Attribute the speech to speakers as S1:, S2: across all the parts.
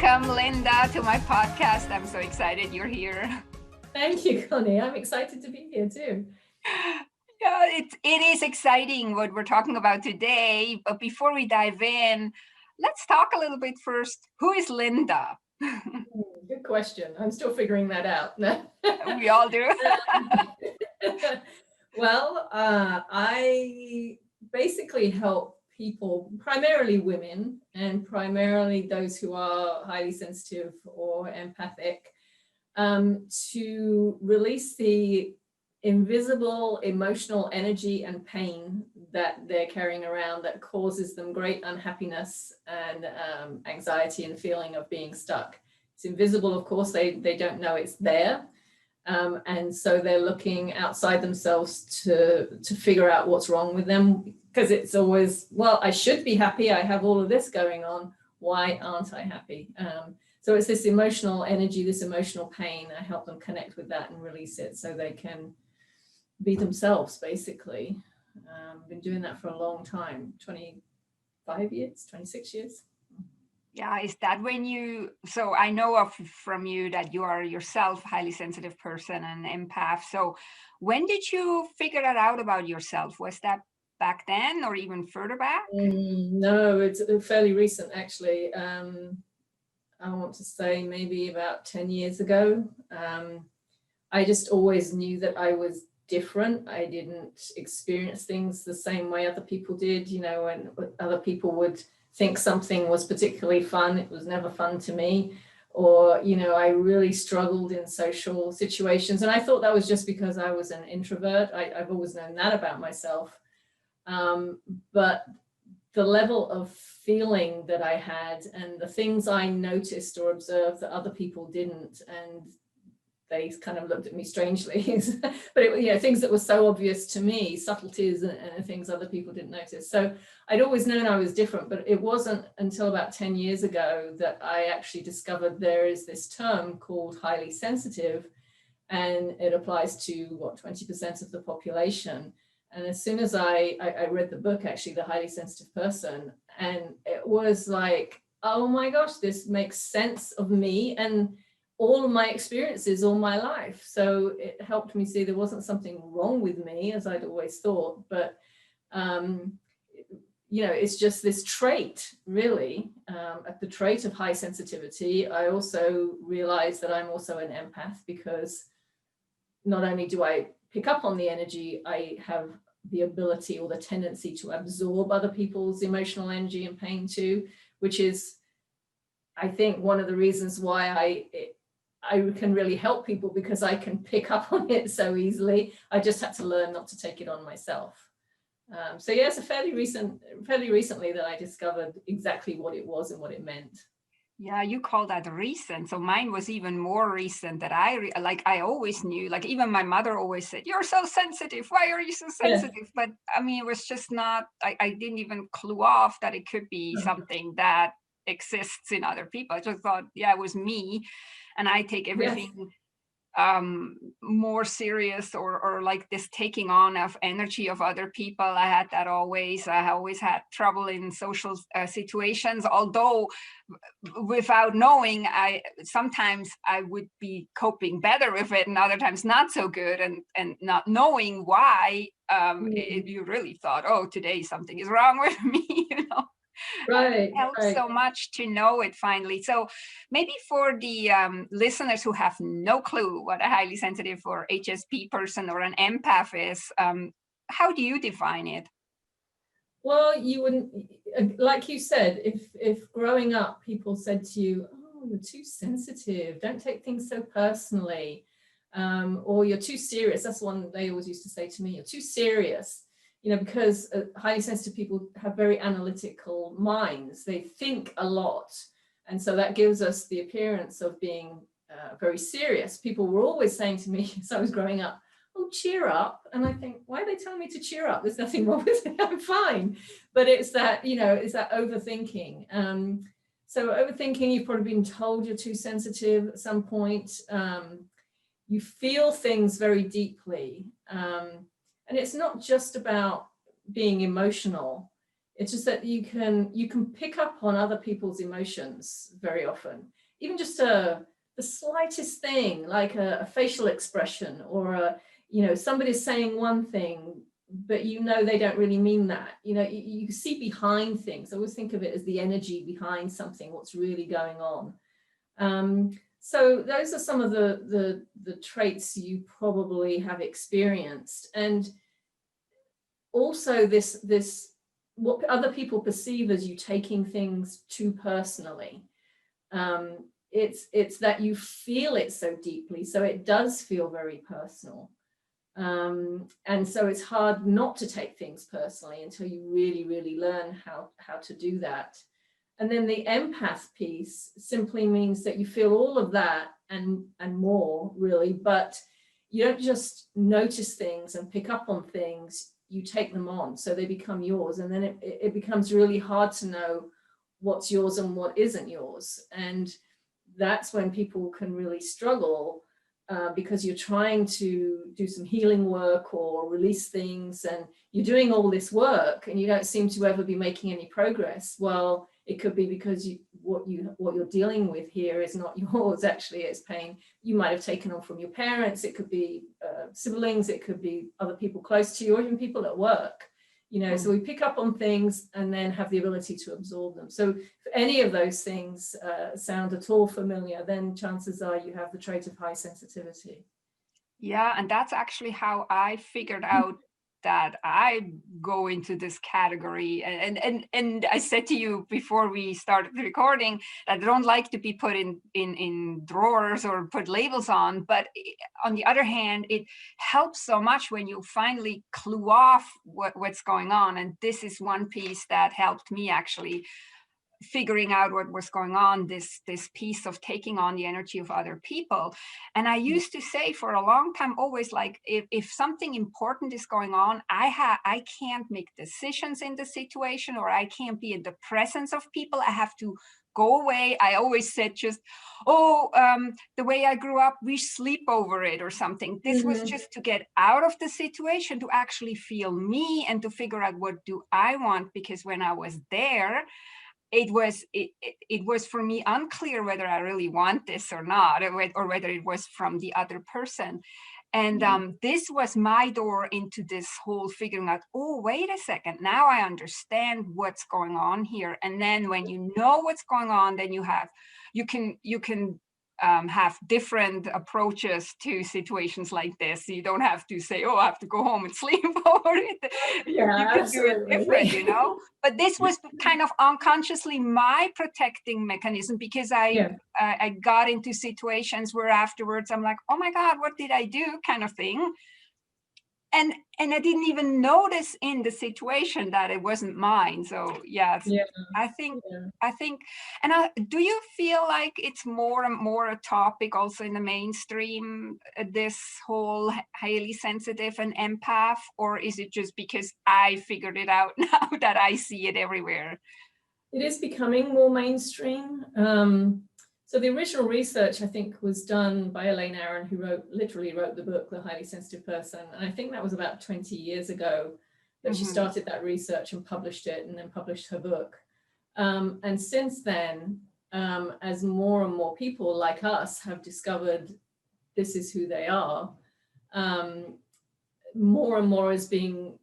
S1: Welcome, Linda, to my podcast. I'm so excited you're here.
S2: Thank you, Conny. I'm excited to be here too.
S1: Yeah, it is exciting what we're talking about today. But before we dive in, let's talk a little bit first. Who is Linda?
S2: Good question. I'm still figuring that out.
S1: We all do.
S2: Well, I basically help people, primarily women, and primarily those who are highly sensitive or empathic, to release the invisible emotional energy and pain that they're carrying around that causes them great unhappiness and anxiety and feeling of being stuck. It's invisible, of course, they don't know it's there. And so they're looking outside themselves to figure out what's wrong with them, because it's always, well, I should be happy. I have all of this going on. Why aren't I happy? So it's this emotional energy, this emotional pain. I help them connect with that and release it so they can be themselves, basically. Been doing that for a long time, 25 years, 26 years.
S1: Yeah, is that when so I know from you that you are yourself a highly sensitive person and empath. So when did you figure that out about yourself? Was that back then or even further back?
S2: No, it's fairly recent, actually. I want to say maybe about 10 years ago. I just always knew that I was different. I didn't experience things the same way other people did. You know, when other people would think something was particularly fun, it was never fun to me. Or, you know, I really struggled in social situations. And I thought that was just because I was an introvert. I've always known that about myself. But the level of feeling that I had and the things I noticed or observed that other people didn't, and they kind of looked at me strangely, but it, you know, things that were so obvious to me, subtleties and things other people didn't notice. So I'd always known I was different, but it wasn't until about 10 years ago that I actually discovered there is this term called highly sensitive, and it applies to what, 20% of the population. And as soon as I read the book, actually, The Highly Sensitive Person, and it was like, oh my gosh, this makes sense of me and all of my experiences all my life. So it helped me see there wasn't something wrong with me, as I'd always thought, but you know, it's just this trait, really, the trait of high sensitivity. I also realized that I'm also an empath, because not only do I pick up on the energy, I have the ability or the tendency to absorb other people's emotional energy and pain too, which is, I think, one of the reasons why I can really help people, because I can pick up on it so easily. I just had to learn not to take it on myself. So yeah, it's fairly recently that I discovered exactly what it was and what it meant.
S1: Yeah, you call that recent. So mine was even more recent, that I always knew, like even my mother always said, you're so sensitive. Why are you so sensitive? Yeah. But I mean, it was just not, I didn't even clue off that it could be something that exists in other people. I just thought, yeah, it was me. And I take everything more serious, or like this taking on of energy of other people. I had that always. I always had trouble in social situations, although without knowing, sometimes I would be coping better with it, and other times not so good, and not knowing why, you really thought, oh, today something is wrong with me, you know.
S2: Right.
S1: It helps so much to know it finally. So maybe for the listeners who have no clue what a highly sensitive or HSP person or an empath is, how do you define it?
S2: Well, you wouldn't, like you said, if growing up people said to you, oh, you're too sensitive, don't take things so personally, or you're too serious. That's one they always used to say to me, you're too serious. You know, because highly sensitive people have very analytical minds. They think a lot. And so that gives us the appearance of being very serious. People were always saying to me as I was growing up, oh, cheer up. And I think, why are they telling me to cheer up? There's nothing wrong with it. I'm fine. But it's that, you know, it's that overthinking. So overthinking, you've probably been told you're too sensitive at some point. You feel things very deeply. And it's not just about being emotional. It's just that you can pick up on other people's emotions very often, even just the slightest thing, like a facial expression, or somebody's saying one thing, but they don't really mean that. You see behind things. I always think of it as the energy behind something, what's really going on. So those are some of the traits you probably have experienced. And also this what other people perceive as you taking things too personally. It's that you feel it so deeply, so it does feel very personal. And so it's hard not to take things personally until you really, really learn how to do that. And then the empath piece simply means that you feel all of that and more, really, but you don't just notice things and pick up on things, you take them on, so they become yours. And then it becomes really hard to know what's yours and what isn't yours. And that's when people can really struggle, because you're trying to do some healing work or release things, and you're doing all this work and you don't seem to ever be making any progress. Well, it could be because what you're dealing with here is not yours. Actually, it's pain you might have taken on from your parents. It could be siblings, it could be other people close to you, or even people at work. So we pick up on things and then have the ability to absorb them. So if any of those things sound at all familiar, then chances are you have the trait of high sensitivity.
S1: Yeah, and that's actually how I figured out that I go into this category. And I said to you before we started the recording that I don't like to be put in drawers or put labels on. But on the other hand, it helps so much when you finally clue off what's going on. And this is one piece that helped me actually figuring out what was going on, this piece of taking on the energy of other people. And I used to say for a long time, always, like, if something important is going on, I can't make decisions in the situation, or I can't be in the presence of people. I have to go away. I always said just, the way I grew up, we sleep over it or something. This was just to get out of the situation, to actually feel me and to figure out what do I want, because when I was there, it was for me unclear whether I really want this or not, or whether it was from the other person. And this was my door into this whole figuring out, oh, wait a second, now I understand what's going on here. And then when you know what's going on, then you can have different approaches to situations like this. You don't have to say, oh, I have to go home and sleep over it. You can do it different, But this was kind of unconsciously my protecting mechanism, because I got into situations where afterwards I'm like, oh my God, what did I do, kind of thing. And I didn't even notice in the situation that it wasn't mine. So I think, and do you feel like it's more and more a topic also in the mainstream, this whole highly sensitive and empath, or is it just because I figured it out now that I see it everywhere?
S2: It is becoming more mainstream. So the original research, I think, was done by Elaine Aron, who literally wrote the book, The Highly Sensitive Person. And I think that was about 20 years ago that she started that research and published it, and then published her book. And since then, as more and more people like us have discovered this is who they are, more and more is being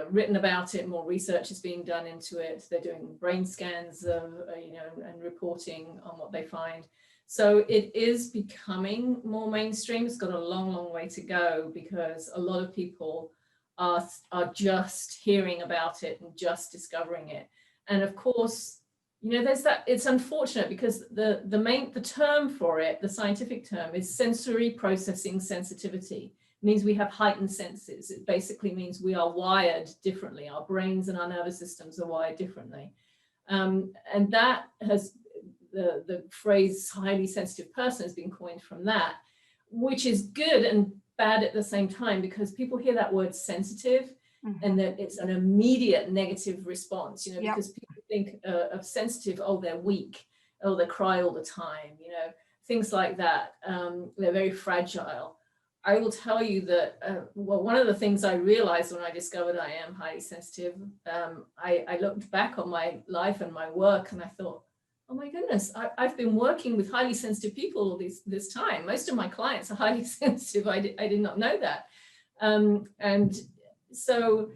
S2: written about it, more research is being done into it. They're doing brain scans of, and reporting on what they find. So it is becoming more mainstream. It's got a long, long way to go, because a lot of people are just hearing about it and just discovering it. And of course, there's that. It's unfortunate because the term for it, the scientific term, is sensory processing sensitivity. Means we have heightened senses. It basically means we are wired differently. Our brains and our nervous systems are wired differently. And that has, the phrase highly sensitive person has been coined from that, which is good and bad at the same time, because people hear that word sensitive and that it's an immediate negative response, because people think of sensitive, oh, they're weak, oh, they cry all the time, things like that. They're very fragile. I will tell you that, well, one of the things I realized when I discovered I am highly sensitive, I looked back on my life and my work and I thought, oh my goodness, I've been working with highly sensitive people all this time. Most of my clients are highly sensitive. I did not know that. And so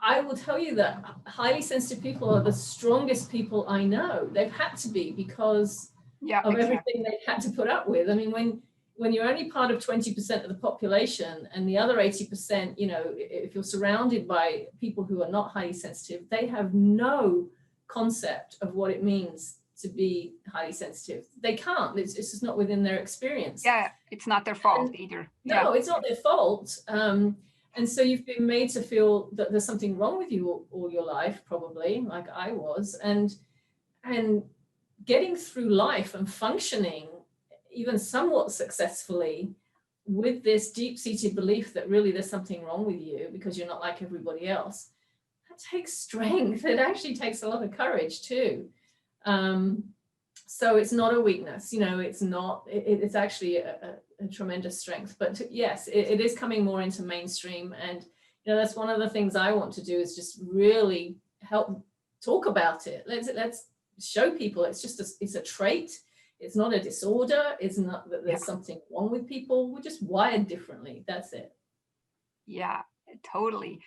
S2: I will tell you that highly sensitive people are the strongest people I know. They've had to be because of everything they've had to put up with. I mean, when you're only part of 20% of the population and the other 80%, you know, if you're surrounded by people who are not highly sensitive, they have no concept of what it means to be highly sensitive. They can't. It's just not within their experience.
S1: Yeah, it's not their fault either.
S2: No, it's not their fault. And so you've been made to feel that there's something wrong with you all your life, probably, like I was. And getting through life and functioning even somewhat successfully with this deep-seated belief that really there's something wrong with you because you're not like everybody else, that takes strength. It actually takes a lot of courage too. So it's not a weakness, you know, it's actually a tremendous strength. But yes, it is coming more into mainstream. And, you know, that's one of the things I want to do is just really help talk about it. Let's show people it's a trait. It's not a disorder. It's not that there's something wrong with people. We're just wired differently. That's it.
S1: Yeah, totally.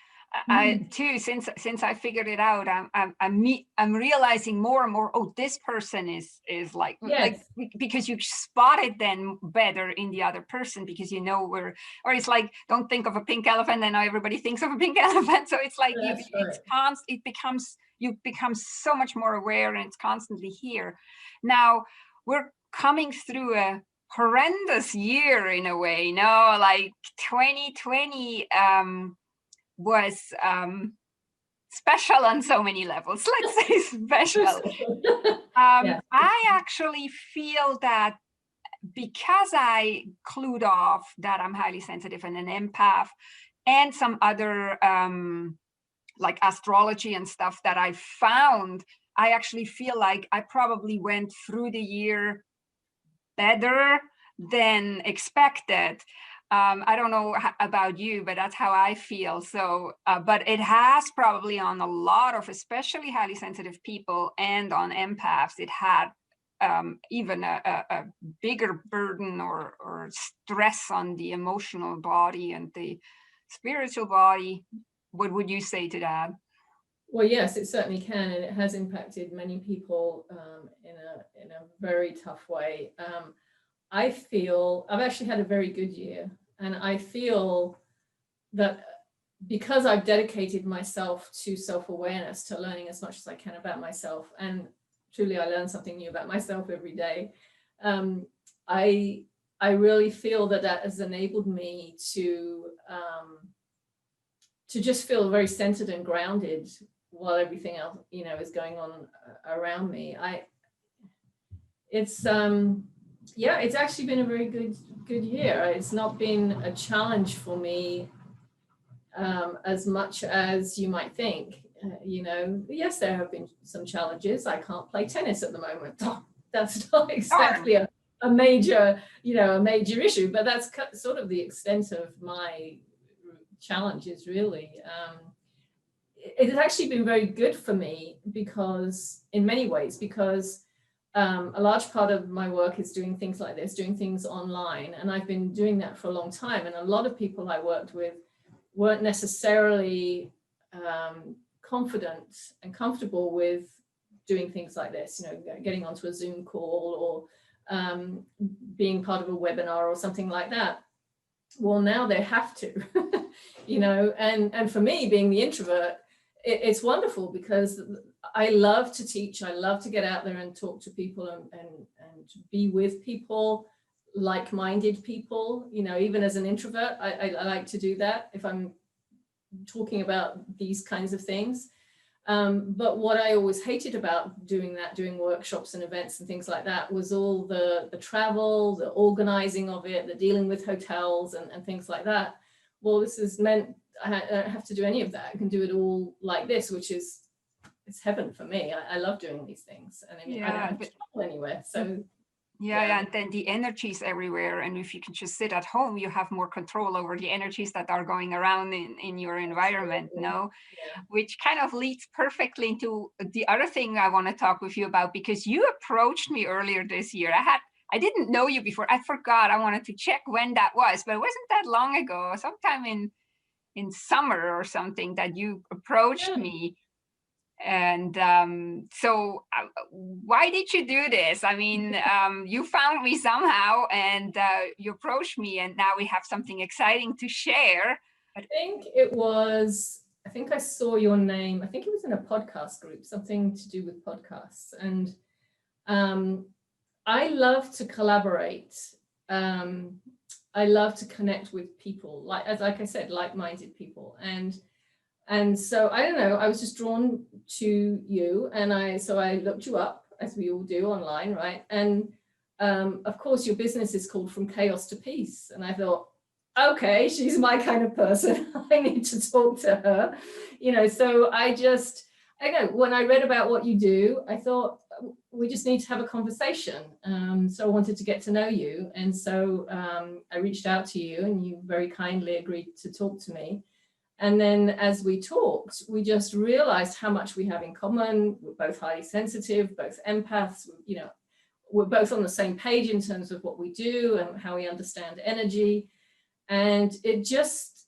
S1: I too, since I figured it out, I'm realizing more and more. Oh, this person is like because you spot it then better in the other person because you know where. Or it's like, don't think of a pink elephant, and now everybody thinks of a pink elephant. So it's like you become so much more aware, and it's constantly here. Now we're coming through a horrendous year in a way. No, like 2020. Was special on so many levels. Let's say special. I actually feel that because I clued off that I'm highly sensitive and an empath, and some other like astrology and stuff that I found, I actually feel like I probably went through the year better than expected. I don't know about you, but that's how I feel. So, but it has probably on a lot of, especially highly sensitive people and on empaths, it had even a bigger burden or stress on the emotional body and the spiritual body. What would you say to that?
S2: Well, yes, it certainly can, and it has impacted many people in a very tough way. I feel I've actually had a very good year, and I feel that because I've dedicated myself to self-awareness, to learning as much as I can about myself, and truly I learn something new about myself every day, I really feel that has enabled me to just feel very centered and grounded while everything else, you know, is going on around me. It's actually been a very good year. It's not been a challenge for me as much as you might think. You know, yes, there have been some challenges. I can't play tennis at the moment. That's not exactly a major, you know, a major issue, but that's sort of the extent of my challenges, really. It has actually been very good for me because, in many ways, because a large part of my work is doing things like this, doing things online. And I've been doing that for a long time. And a lot of people I worked with weren't necessarily confident and comfortable with doing things like this, you know, getting onto a Zoom call or being part of a webinar or something like that. Well, now they have to, you know, and for me, being the introvert, it's wonderful because I love to teach. I love to get out there and talk to people and be with people, like-minded people. You know, even as an introvert, I like to do that if I'm talking about these kinds of things. But what I always hated about doing workshops and events and things like that was all the travel, the organizing of it, the dealing with hotels and things like that. Well, this has meant I don't have to do any of that. I can do it all like this, which is, it's heaven for me. I love doing these things. And I mean, I don't have to travel anywhere. So
S1: Yeah, and then the energies everywhere. And if you can just sit at home, you have more control over the energies that are going around in your environment, no?
S2: Yeah.
S1: Which kind of leads perfectly into the other thing I want to talk with you about, because you approached me earlier this year. I didn't know you before. I forgot. I wanted to check when that was, but it wasn't that long ago, sometime in summer or something, that you approached me. And so why did you do this? I mean, you found me somehow, and you approached me, and now we have something exciting to share.
S2: I think I saw your name. I think it was in a podcast group, something to do with podcasts. And I love to collaborate. I love to connect with people, like I said, like-minded people. And so I don't know, I was just drawn to you, and I looked you up, as we all do online, right? And of course, your business is called From Chaos to Peace. And I thought, okay, she's my kind of person. I need to talk to her, so I know when I read about what you do, I thought we just need to have a conversation. So I wanted to get to know you. And so I reached out to you, and you very kindly agreed to talk to me. And then as we talked, we just realized how much we have in common. We're both highly sensitive, both empaths, we're both on the same page in terms of what we do and how we understand energy. And it just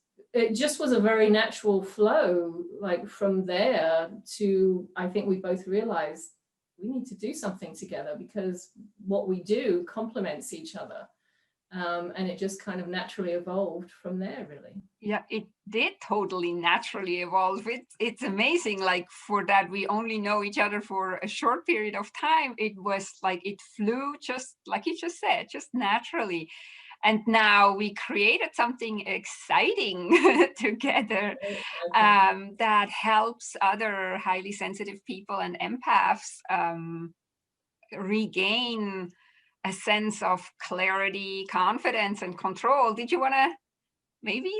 S2: was a very natural flow, like from there to, I think we both realized we need to do something together, because what we do complements each other. And it just kind of naturally evolved from there, really.
S1: Yeah, it did totally naturally evolve. It's amazing. Like, for that, we only know each other for a short period of time. It was like it flew, just like you just said, just naturally. And now we created something exciting together that helps other highly sensitive people and empaths regain a sense of clarity, confidence, and control. Did you want to maybe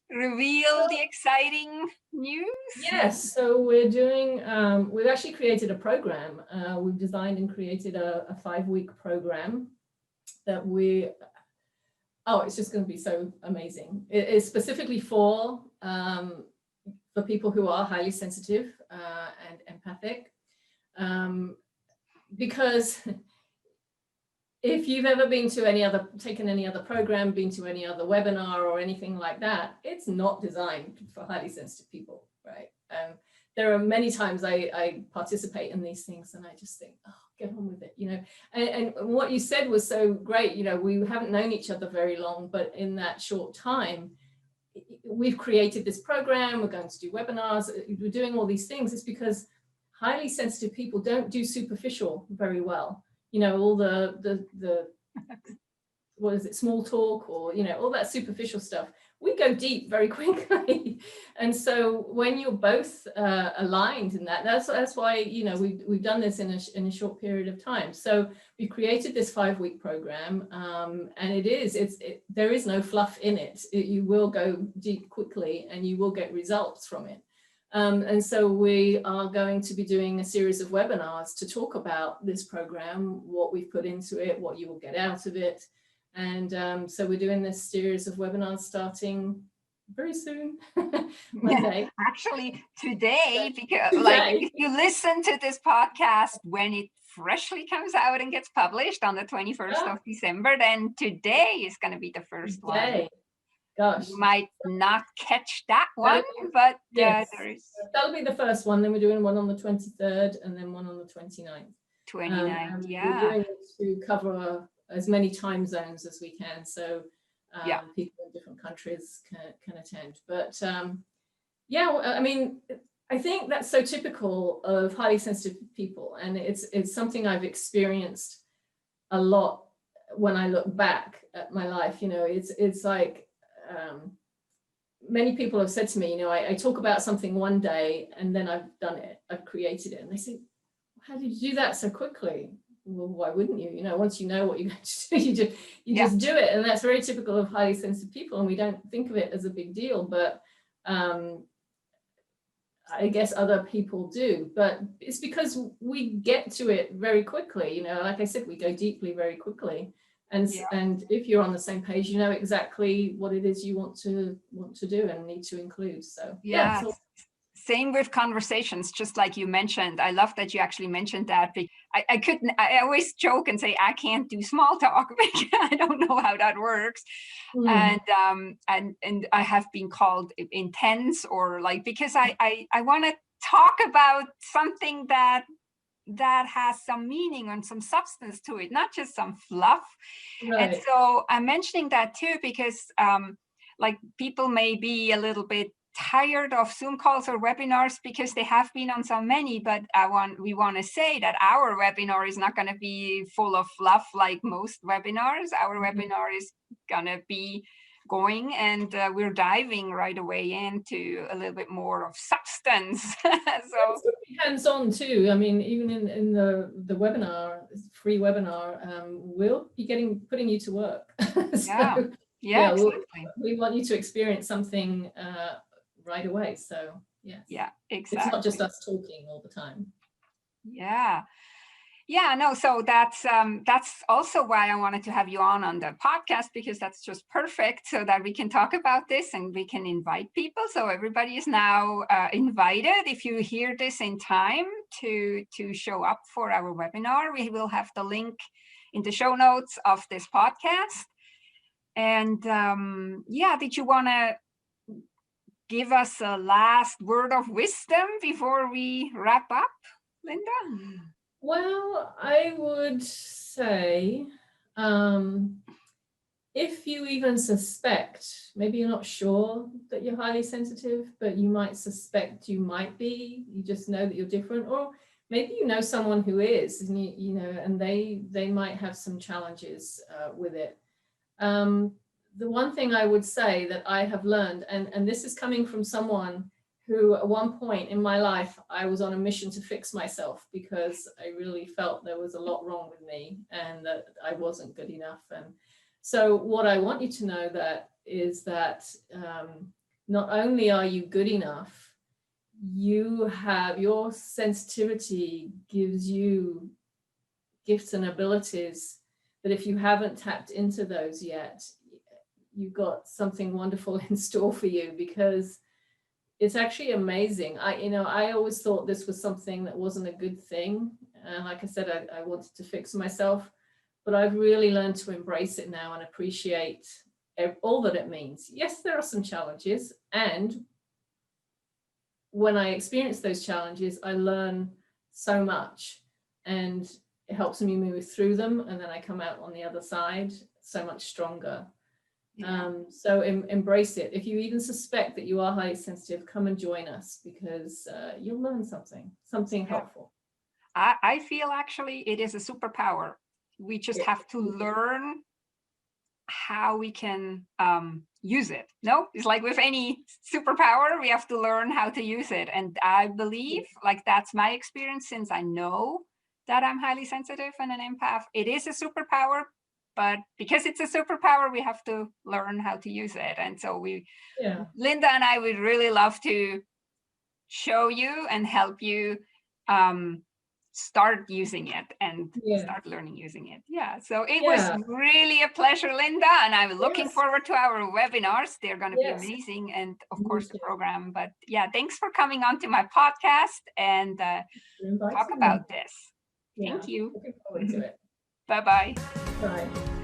S1: reveal the exciting news?
S2: Yes, so we're doing, we've actually created a program. We've designed and created a 5-week program that it's just going to be so amazing. It is specifically for people who are highly sensitive and empathic. Because if you've ever taken any other program, been to any other webinar or anything like that, it's not designed for highly sensitive people, right? There are many times I participate in these things and I just think, oh, get on with it, And what you said was so great. We haven't known each other very long, but in that short time, we've created this program. We're going to do webinars. We're doing all these things. It's because highly sensitive people don't do superficial very well. All the what is it, small talk, or all that superficial stuff. We go deep very quickly. And so when you're both aligned in that's why we've done this in a short period of time. So we created this 5-week program, and there is no fluff in it. You will go deep quickly, and you will get results from it. And so we are going to be doing a series of webinars to talk about this program, what we've put into it, what you will get out of it. And so we're doing this series of webinars starting very soon, Monday.
S1: Yeah, actually, today, because if you listen to this podcast when it freshly comes out and gets published on the 21st of December, then today is going to be the first one.
S2: Gosh,
S1: you might not catch that one, but
S2: yes, that'll be the first one. Then we're doing one on the 23rd, and then one on the 29th.
S1: 29th,
S2: We're doing it to cover as many time zones as we can, so people in different countries can attend. But I mean, I think that's so typical of highly sensitive people, and it's something I've experienced a lot when I look back at my life. It's like many people have said to me, I talk about something one day and then I've done it, I've created it, and they say, how did you do that so quickly? Well, why wouldn't you? Once you know what you're going to do, you just do it. And that's very typical of highly sensitive people, and we don't think of it as a big deal. But I guess other people do, but it's because we get to it very quickly. You know, like I said, we go deeply very quickly. And if you're on the same page, you know exactly what it is you want to do and need to include. So
S1: yeah. Same with conversations, just like you mentioned. I love that you actually mentioned that. I always joke and say I can't do small talk because I don't know how that works. And I have been called intense, or like, because I want to talk about something that has some meaning and some substance to it, not just some fluff. Right. And so I'm mentioning that too, because like people may be a little bit tired of Zoom calls or webinars because they have been on so many, but we want to say that our webinar is not going to be full of fluff like most webinars. Our webinar is going to be going, and we're diving right away into a little bit more of substance. So
S2: it's hands-on too. I mean, even in the webinar, free webinar, we'll be putting you to work. So, yeah, exactly. We want you to experience something right away. So yes. Yeah, exactly. It's not just us talking all the time.
S1: Yeah, no, so that's also why I wanted to have you on the podcast, because that's just perfect, so that we can talk about this and we can invite people. So everybody is now invited. If you hear this in time to show up for our webinar, we will have the link in the show notes of this podcast. And yeah, did you want to give us a last word of wisdom before we wrap up, Linda?
S2: Well, I would say, if you even suspect, maybe you're not sure that you're highly sensitive, but you might suspect you might be, you just know that you're different, or maybe you know someone who is, and you know, and they might have some challenges with it. The one thing I would say that I have learned, and this is coming from someone who at one point in my life, I was on a mission to fix myself because I really felt there was a lot wrong with me and that I wasn't good enough. And so what I want you to know is that not only are you good enough, you have, your sensitivity gives you gifts and abilities that if you haven't tapped into those yet, you've got something wonderful in store for you, because it's actually amazing. I always thought this was something that wasn't a good thing. And like I said, I wanted to fix myself, but I've really learned to embrace it now and appreciate all that it means. Yes, there are some challenges. And when I experience those challenges, I learn so much, and it helps me move through them. And then I come out on the other side so much stronger. Yeah. So embrace it. If you even suspect that you are highly sensitive, come and join us, because you'll learn something helpful.
S1: I feel actually it is a superpower. We just have to learn how we can use it. No, it's like with any superpower, we have to learn how to use it. And I believe, like, that's my experience, since I know that I'm highly sensitive and an empath. It is a superpower, but because it's a superpower, we have to learn how to use it. And so Linda and I would really love to show you and help you start using it and start learning using it. Yeah, so it was really a pleasure, Linda, and I'm looking forward to our webinars. They're going to be amazing, and of course the program. But yeah, thanks for coming on to my podcast and talk about this. Thank you.
S2: Looking forward to it.
S1: Bye-bye.
S2: Bye.